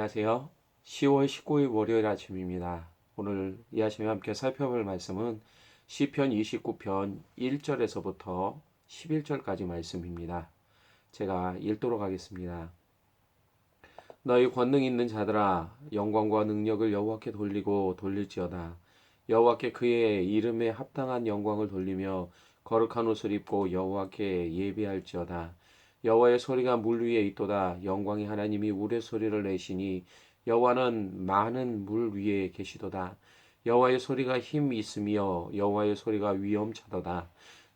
안녕하세요. 10월 19일 월요일 아침입니다. 오늘 이 아침에 함께 살펴볼 말씀은 시편 29편 1절에서부터 11절까지 말씀입니다. 제가 읽도록 하겠습니다. 너희 권능 있는 자들아 영광과 능력을 여호와께 돌리고 돌릴지어다. 여호와께 그의 이름에 합당한 영광을 돌리며 거룩한 옷을 입고 여호와께 예배할지어다. 여호와의 소리가 물 위에 있도다. 영광의 하나님이 우레소리를 내시니 여호와는 많은 물 위에 계시도다. 여호와의 소리가 힘 있으며 여호와의 소리가 위엄차도다.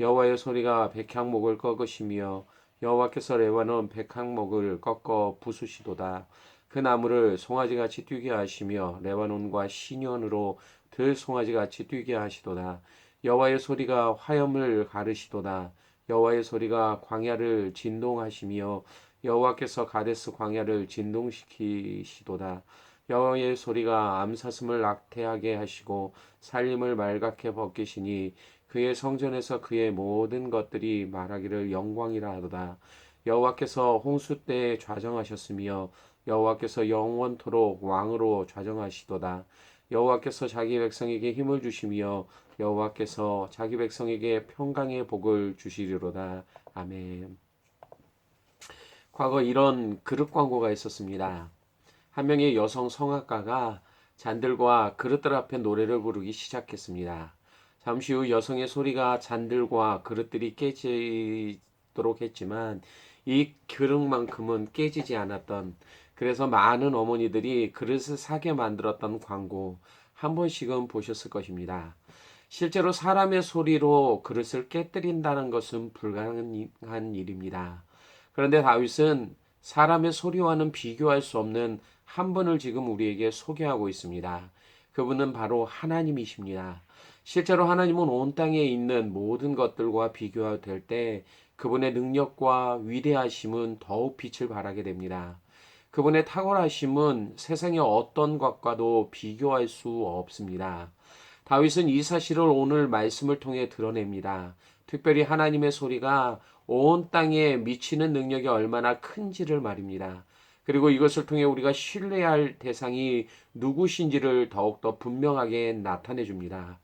여호와의 소리가 백향목을 꺾으시며 여호와께서 레바논 백향목을 꺾어 부수시도다. 그 나무를 송아지같이 뛰게 하시며 레바논과 시년으로 들송아지같이 뛰게 하시도다. 여호와의 소리가 화염을 가르시도다. 여호와의 소리가 광야를 진동하시며 여호와께서 가데스 광야를 진동시키시도다. 여호와의 소리가 암사슴을 낙태하게 하시고 살림을 말갛게 벗기시니 그의 성전에서 그의 모든 것들이 말하기를 영광이라 하도다. 여호와께서 홍수 때에 좌정하셨으며 여호와께서 영원토록 왕으로 좌정하시도다. 여호와께서 자기 백성에게 힘을 주시며 여호와께서 자기 백성에게 평강의 복을 주시리로다. 아멘. 과거 이런 그릇 광고가 있었습니다. 한 명의 여성 성악가가 잔들과 그릇들 앞에 노래를 부르기 시작했습니다. 잠시 후 여성의 소리가 잔들과 그릇들이 깨지도록 했지만 이 그릇만큼은 깨지지 않았던, 그래서 많은 어머니들이 그릇을 사게 만들었던 광고 한 번씩은 보셨을 것입니다. 실제로 사람의 소리로 그릇을 깨뜨린다는 것은 불가능한 일입니다. 그런데 다윗은 사람의 소리와는 비교할 수 없는 한 분을 지금 우리에게 소개하고 있습니다. 그분은 바로 하나님이십니다. 실제로 하나님은 온 땅에 있는 모든 것들과 비교될 때 그분의 능력과 위대하심은 더욱 빛을 발하게 됩니다. 그분의 탁월하심은 세상의 어떤 것과도 비교할 수 없습니다. 다윗은 이 사실을 오늘 말씀을 통해 드러냅니다. 특별히 하나님의 소리가 온 땅에 미치는 능력이 얼마나 큰지를 말입니다. 그리고 이것을 통해 우리가 신뢰할 대상이 누구신지를 더욱더 분명하게 나타내 줍니다.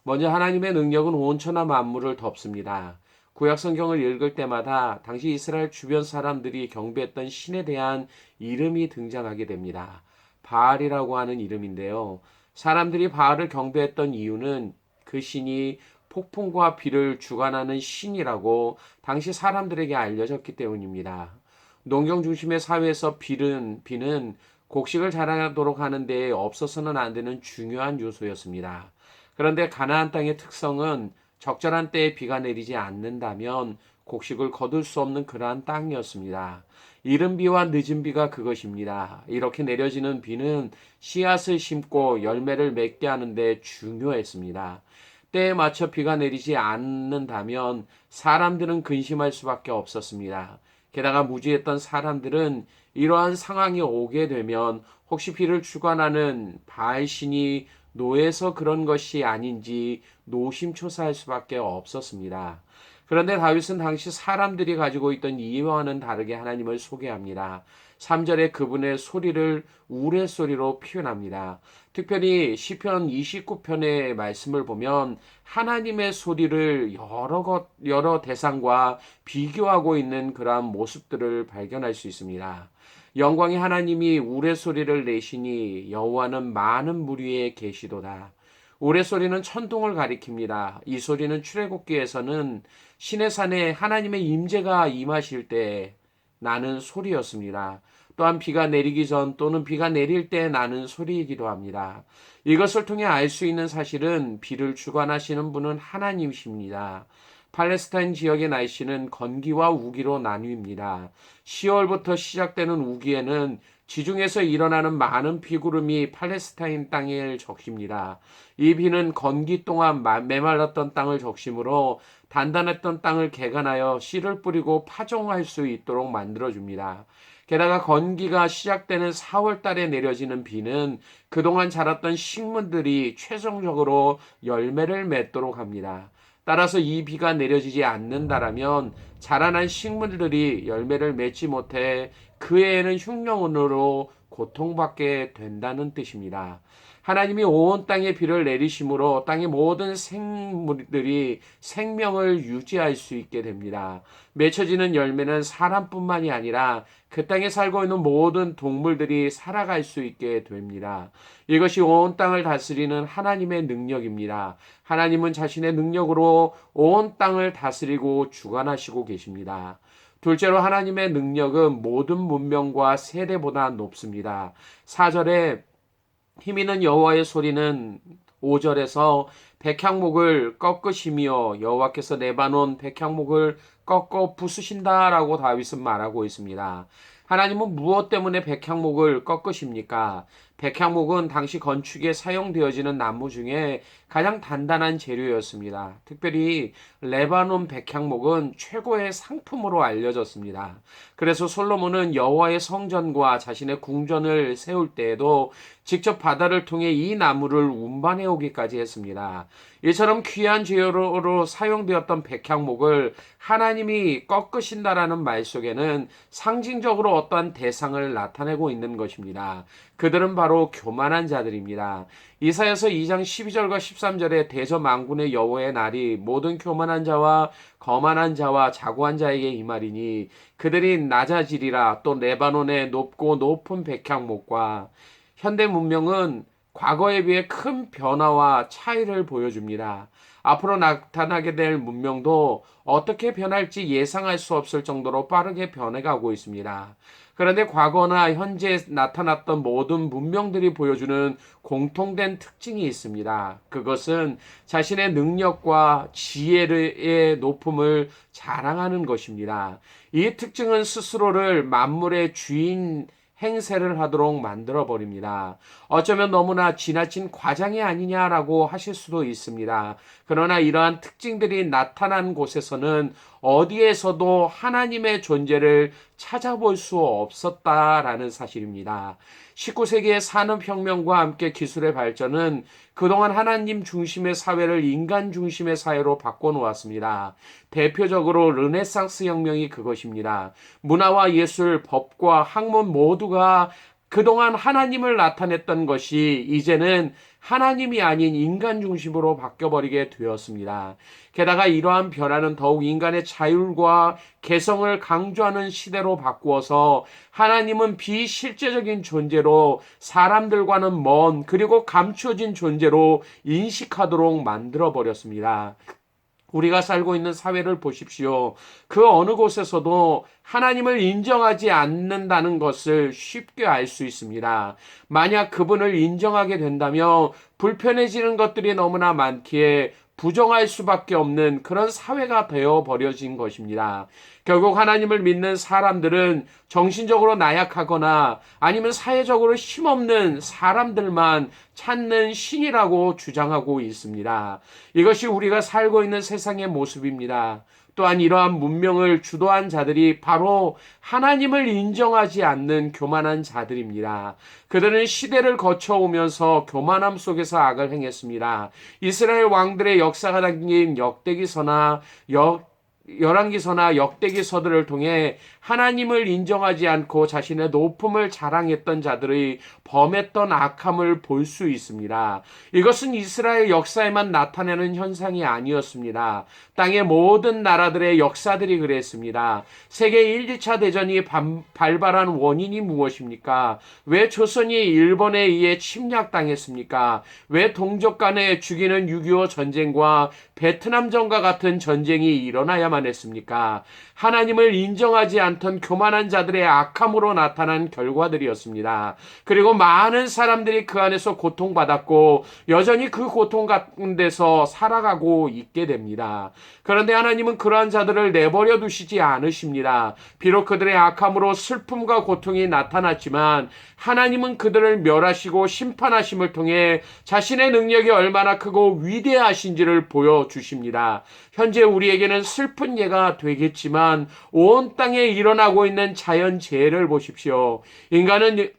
먼저 하나님의 능력은 온천하 만물을 덮습니다. 구약 성경을 읽을 때마다 당시 이스라엘 주변 사람들이 경배했던 신에 대한 이름이 등장하게 됩니다. 바알이라고 하는 이름인데요. 사람들이 바알을 경배했던 이유는 그 신이 폭풍과 비를 주관하는 신이라고 당시 사람들에게 알려졌기 때문입니다. 농경 중심의 사회에서 비는 곡식을 자라도록 하는 데 없어서는 안 되는 중요한 요소였습니다. 그런데 가나안 땅의 특성은 적절한 때에 비가 내리지 않는다면 곡식을 거둘 수 없는 그러한 땅이었습니다. 이른 비와 늦은 비가 그것입니다. 이렇게 내려지는 비는 씨앗을 심고 열매를 맺게 하는데 중요했습니다. 때에 맞춰 비가 내리지 않는다면 사람들은 근심할 수밖에 없었습니다. 게다가 무지했던 사람들은 이러한 상황이 오게 되면 혹시 비를 주관하는 바알신이 노해서 그런 것이 아닌지 노심초사할 수밖에 없었습니다. 그런데 다윗은 당시 사람들이 가지고 있던 이해와는 다르게 하나님을 소개합니다. 3절에 그분의 소리를 우레소리로 표현합니다. 특별히 시편 29편의 말씀을 보면 하나님의 소리를 여러 대상과 비교하고 있는 그러한 모습들을 발견할 수 있습니다. 영광의 하나님이 우레소리를 내시니 여호와는 많은 물 위에 계시도다. 우레소리는 천둥을 가리킵니다. 이 소리는 출애굽기에서는 시내 산에 하나님의 임재가 임하실 때 나는 소리였습니다. 또한 비가 내리기 전 또는 비가 내릴 때 나는 소리이기도 합니다. 이것을 통해 알 수 있는 사실은 비를 주관하시는 분은 하나님이십니다. 팔레스타인 지역의 날씨는 건기와 우기로 나뉩니다. 10월부터 시작되는 우기에는 지중해에서 일어나는 많은 비구름이 팔레스타인 땅을 적십니다. 이 비는 건기 동안 메말랐던 땅을 적심으로 단단했던 땅을 개간하여 씨를 뿌리고 파종할 수 있도록 만들어줍니다. 게다가 건기가 시작되는 4월 달에 내려지는 비는 그동안 자랐던 식물들이 최종적으로 열매를 맺도록 합니다. 따라서 이 비가 내려지지 않는다라면 자라난 식물들이 열매를 맺지 못해 그 해에는 흉년으로 고통받게 된다는 뜻입니다. 하나님이 온 땅에 비를 내리심으로 땅의 모든 생물들이 생명을 유지할 수 있게 됩니다. 맺혀지는 열매는 사람뿐만이 아니라 그 땅에 살고 있는 모든 동물들이 살아갈 수 있게 됩니다. 이것이 온 땅을 다스리는 하나님의 능력입니다. 하나님은 자신의 능력으로 온 땅을 다스리고 주관하시고 계십니다. 둘째로 하나님의 능력은 모든 문명과 세대보다 높습니다. 4절에 힘 있는 여호와의 소리는 5절에서 백향목을 꺾으시며 여호와께서 레바논 백향목을 꺾어 부수신다라고 다윗은 말하고 있습니다. 하나님은 무엇 때문에 백향목을 꺾으십니까? 백향목은 당시 건축에 사용되어지는 나무 중에 가장 단단한 재료였습니다. 특별히 레바논 백향목은 최고의 상품으로 알려졌습니다. 그래서 솔로몬은 여호와의 성전과 자신의 궁전을 세울 때에도 직접 바다를 통해 이 나무를 운반해 오기까지 했습니다. 이처럼 귀한 재료로 사용되었던 백향목을 하나님이 꺾으신다라는 말 속에는 상징적으로 어떠한 대상을 나타내고 있는 것입니다. 그들은 바로 교만한 자들입니다. 이사야서 2장 12절과 13절에 대저만군의 여호와의 날이 모든 교만한 자와 거만한 자와 자고한 자에게 임하리니 그들이 낮아지리라. 또 레바논의 높고 높은 백향목과 현대 문명은 과거에 비해 큰 변화와 차이를 보여줍니다. 앞으로 나타나게 될 문명도 어떻게 변할지 예상할 수 없을 정도로 빠르게 변해가고 있습니다. 그런데 과거나 현재 나타났던 모든 문명들이 보여주는 공통된 특징이 있습니다. 그것은 자신의 능력과 지혜의 높음을 자랑하는 것입니다. 이 특징은 스스로를 만물의 주인 행세를 하도록 만들어버립니다. 어쩌면 너무나 지나친 과장이 아니냐라고 하실 수도 있습니다. 그러나 이러한 특징들이 나타난 곳에서는 어디에서도 하나님의 존재를 찾아볼 수 없었다라는 사실입니다. 19세기의 산업혁명과 함께 기술의 발전은 그동안 하나님 중심의 사회를 인간 중심의 사회로 바꿔놓았습니다. 대표적으로 르네상스 혁명이 그것입니다. 문화와 예술, 법과 학문 모두가 그동안 하나님을 나타냈던 것이 이제는 하나님이 아닌 인간 중심으로 바뀌어버리게 되었습니다. 게다가 이러한 변화는 더욱 인간의 자율과 개성을 강조하는 시대로 바꾸어서 하나님은 비실제적인 존재로 사람들과는 먼 그리고 감추어진 존재로 인식하도록 만들어버렸습니다. 우리가 살고 있는 사회를 보십시오. 그 어느 곳에서도 하나님을 인정하지 않는다는 것을 쉽게 알 수 있습니다. 만약 그분을 인정하게 된다면 불편해지는 것들이 너무나 많기에 부정할 수밖에 없는 그런 사회가 되어버려진 것입니다. 결국 하나님을 믿는 사람들은 정신적으로 나약하거나 아니면 사회적으로 힘없는 사람들만 찾는 신이라고 주장하고 있습니다. 이것이 우리가 살고 있는 세상의 모습입니다. 또한 이러한 문명을 주도한 자들이 바로 하나님을 인정하지 않는 교만한 자들입니다. 그들은 시대를 거쳐오면서 교만함 속에서 악을 행했습니다. 이스라엘 왕들의 역사가 담긴 열왕기서나 역대기서들을 통해 하나님을 인정하지 않고 자신의 높음을 자랑했던 자들의 범했던 악함을 볼 수 있습니다. 이것은 이스라엘 역사에만 나타나는 현상이 아니었습니다. 땅의 모든 나라들의 역사들이 그랬습니다. 세계 1, 2차 대전이 발발한 원인이 무엇입니까? 왜 조선이 일본에 의해 침략당했습니까? 왜 동족 간에 죽이는 6.25 전쟁과 베트남전과 같은 전쟁이 일어나야만 했습니까? 하나님을 인정하지 않던 교만한 자들의 악함으로 나타난 결과들이었습니다. 그리고 많은 사람들이 그 안에서 고통받았고 여전히 그 고통 가운데서 살아가고 있게 됩니다. 그런데 하나님은 그러한 자들을 내버려 두시지 않으십니다. 비록 그들의 악함으로 슬픔과 고통이 나타났지만 하나님은 그들을 멸하시고 심판하심을 통해 자신의 능력이 얼마나 크고 위대하신지를 보여주십니다. 현재 우리에게는 슬픈 예가 되겠지만 온 땅에 일어나고 있는 자연재해를 보십시오. 인간은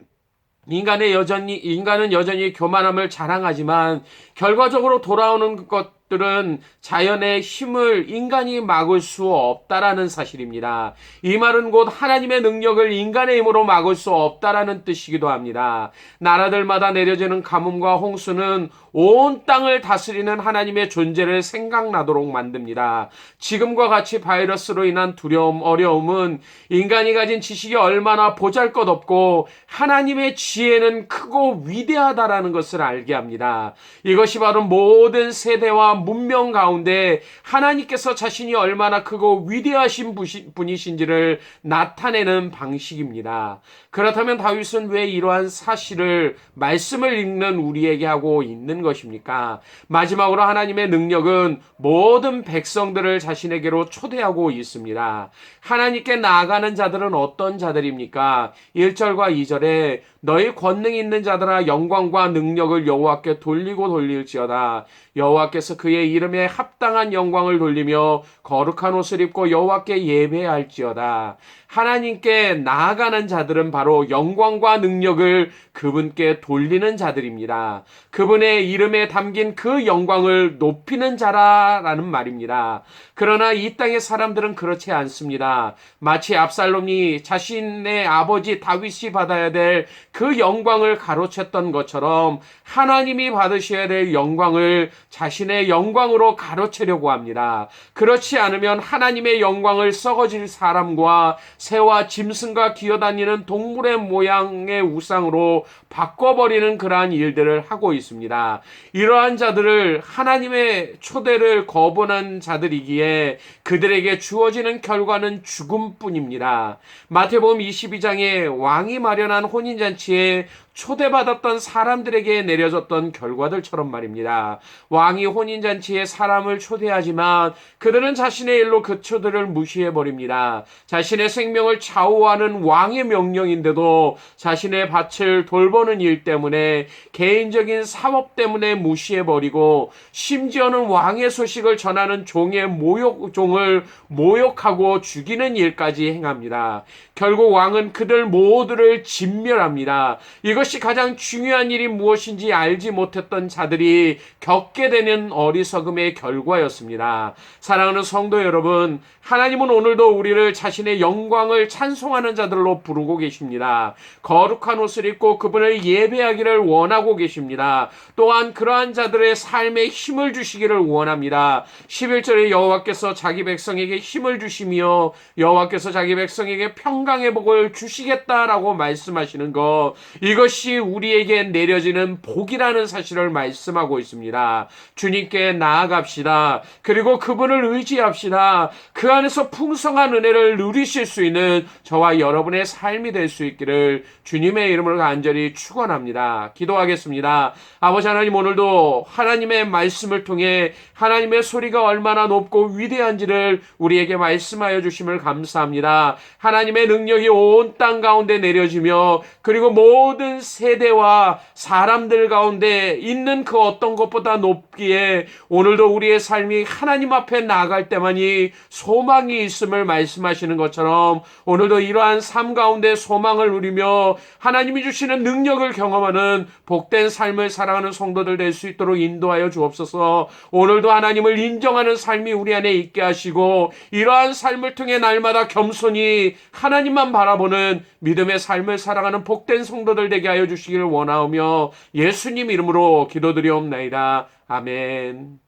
여전히 교만함을 자랑하지만 결과적으로 돌아오는 것 것들은 자연의 힘을 인간이 막을 수 없다라는 사실입니다. 이 말은 곧 하나님의 능력을 인간의 힘으로 막을 수 없다라는 뜻이기도 합니다. 나라들마다 내려지는 가뭄과 홍수는 온 땅을 다스리는 하나님의 존재를 생각나도록 만듭니다. 지금과 같이 바이러스로 인한 두려움, 어려움은 인간이 가진 지식이 얼마나 보잘것없고 하나님의 지혜는 크고 위대하다라는 것을 알게 합니다. 이것이 바로 모든 세대와 문명 가운데 하나님께서 자신이 얼마나 크고 위대하신 분이신지를 나타내는 방식입니다. 그렇다면 다윗은 왜 이러한 사실을 말씀을 읽는 우리에게 하고 있는 것입니까? 마지막으로 하나님의 능력은 모든 백성들을 자신에게로 초대하고 있습니다. 하나님께 나아가는 자들은 어떤 자들입니까? 1절과 2절에 너희 권능 있는 자들아 영광과 능력을 여호와께 돌리고 돌릴지어다. 여호와께서 그의 이름에 합당한 영광을 돌리며 거룩한 옷을 입고 여호와께 예배할지어다. 하나님께 나아가는 자들은 바로 영광과 능력을 그분께 돌리는 자들입니다. 그분의 이름에 담긴 그 영광을 높이는 자라라는 말입니다. 그러나 이 땅의 사람들은 그렇지 않습니다. 마치 압살롬이 자신의 아버지 다윗이 받아야 될 그 영광을 가로챘던 것처럼 하나님이 받으셔야 될 영광을 자신의 영광으로 가로채려고 합니다. 그렇지 않으면 하나님의 영광을 썩어질 사람과 새와 짐승과 기어다니는 동물의 모양의 우상으로 바꿔버리는 그러한 일들을 하고 있습니다. 이러한 자들을 하나님의 초대를 거부한 자들이기에 그들에게 주어지는 결과는 죽음뿐입니다. 마태복음 22장에 왕이 마련한 혼인잔치에 초대받았던 사람들에게 내려졌던 결과들처럼 말입니다. 왕이 혼인잔치에 사람을 초대하지만 그들은 자신의 일로 그 초대를 무시해버립니다. 자신의 생명을 좌우하는 왕의 명령인데도 자신의 밭을 돌보는 일 때문에 개인적인 사업 때문에 무시해버리고 심지어는 왕의 소식을 전하는 종을 모욕하고 죽이는 일까지 행합니다. 결국 왕은 그들 모두를 진멸합니다. 이것이 가장 중요한 일이 무엇인지 알지 못했던 자들이 겪게 되는 어리석음의 결과였습니다. 사랑하는 성도 여러분, 하나님은 오늘도 우리를 자신의 영광을 찬송하는 자들로 부르고 계십니다. 거룩한 옷을 입고 그분을 예배하기를 원하고 계십니다. 또한 그러한 자들의 삶에 힘을 주시기를 원합니다. 11절에 여호와께서 자기 백성에게 힘을 주시며 여호와께서 자기 백성에게 평강의 복을 주시겠다라고 말씀하시는 것, 이것이 우리에게 내려지는 복이라는 사실을 말씀하고 있습니다. 주님께 나아갑시다. 그리고 그분을 의지합시다. 그 안에서 풍성한 은혜를 누리실 수 있는 저와 여러분의 삶이 될 수 있기를 주님의 이름으로 간절히 축원합니다. 기도하겠습니다. 아버지 하나님, 오늘도 하나님의 말씀을 통해 하나님의 소리가 얼마나 높고 위대한지를 우리에게 말씀하여 주심을 감사합니다. 하나님의 능력이 온 땅 가운데 내려지며 그리고 모든 세대와 사람들 가운데 있는 그 어떤 것보다 높기에 오늘도 우리의 삶이 하나님 앞에 나아갈 때만이 소망이 있음을 말씀하시는 것처럼 오늘도 이러한 삶 가운데 소망을 누리며 하나님이 주시는 능력을 경험하는 복된 삶을 살아가는 성도들 될 수 있도록 인도하여 주옵소서. 오늘도 하나님을 인정하는 삶이 우리 안에 있게 하시고 이러한 삶을 통해 날마다 겸손히 하나님만 바라보는 믿음의 삶을 살아가는 복된 성도들 되게 하여 주시기를 원하오며 예수님 이름으로 기도드리옵나이다. 아멘.